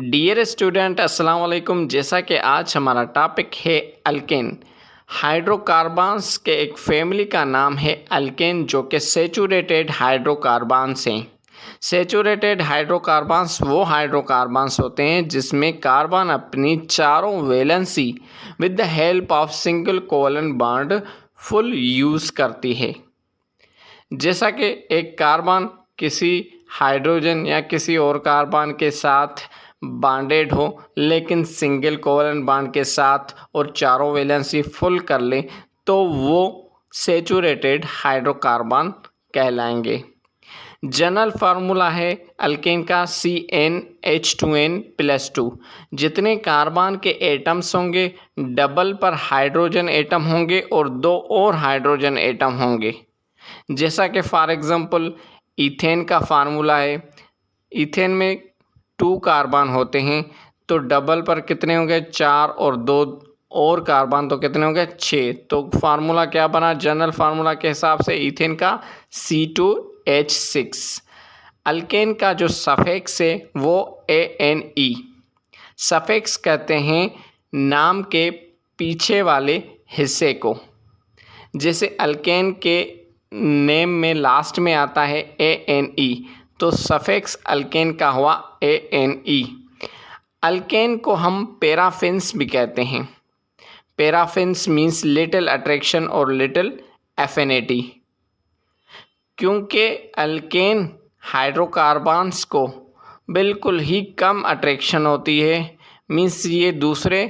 Dear student अस्सलाम वालेकुम। जैसा कि आज हमारा टॉपिक है अल्केन। हाइड्रोकार्बन्स के एक फैमिली का नाम है अल्केन, जो कि सेचुरेटेड हाइड्रोकार्बन्स हैं। सेचुरेटेड हाइड्रोकार्बन्स वो हाइड्रोकार्बन्स होते हैं जिसमें कार्बन अपनी चारों valency with the help of single covalent bond full use करती है। जैसा कि एक कार्बन किसी हाइड्रोजन या किसी और कार्बन के साथ बॉन्डेड हो, लेकिन सिंगल कोवलेंट बॉन्ड के साथ और चारों वैलेंसी फुल कर ले, तो वो सेचुरेटेड हाइड्रोकार्बन कहलाएंगे। जनरल फार्मूला है अल्केन का CnH2n+2। जितने कार्बन के एटम्स होंगे, डबल पर हाइड्रोजन एटम होंगे और दो और हाइड्रोजन एटम होंगे। जैसा कि फॉर एग्ज़ाम्पल ईथेन का फार्मूला है। ईथेन में 2 कार्बन होते हैं, तो डबल पर कितने होंगे 4 और 2 और कार्बन तो कितने होंगे 6। तो फार्मूला क्या बना जनरल फार्मूला के हिसाब से ईथेन का C2H6। अल्केन का जो सफिक्स है वो ANE। सफिक्स कहते हैं नाम के पीछे वाले हिस्से को। जैसे अल्केन के नेम में लास्ट में आता है ANE, तो सफिक्स अल्केन का हुआ ANE। अल्केन को हम पैराफिन्स भी कहते हैं। पैराफिन्स मीन्स लिटिल अट्रैक्शन और लिटिल एफिनिटी, क्योंकि अल्केन हाइड्रोकार्बन्स को बिल्कुल ही कम अट्रैक्शन होती है। मीन्स ये दूसरे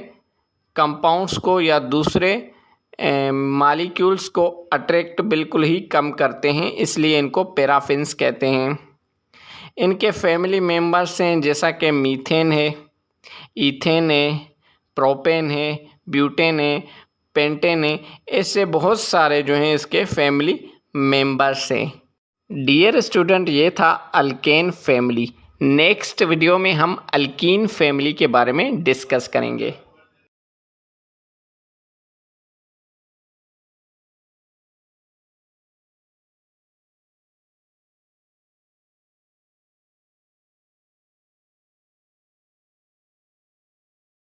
कंपाउंड्स को या दूसरे मॉलिक्यूल्स को अट्रैक्ट बिल्कुल ही कम करते हैं, इसलिए इनको पैराफिन्स कहते हैं। इनके फैमिली मेंबर्स हैं जैसा कि मीथेन है, ईथेन है, प्रोपेन है, ब्यूटेन है, पेंटेन है। ऐसे बहुत सारे जो हैं इसके फैमिली मेंबर्स हैं। डियर स्टूडेंट, ये था अल्केन फैमिली। नेक्स्ट वीडियो में हम अल्कीन फैमिली के बारे में डिस्कस करेंगे।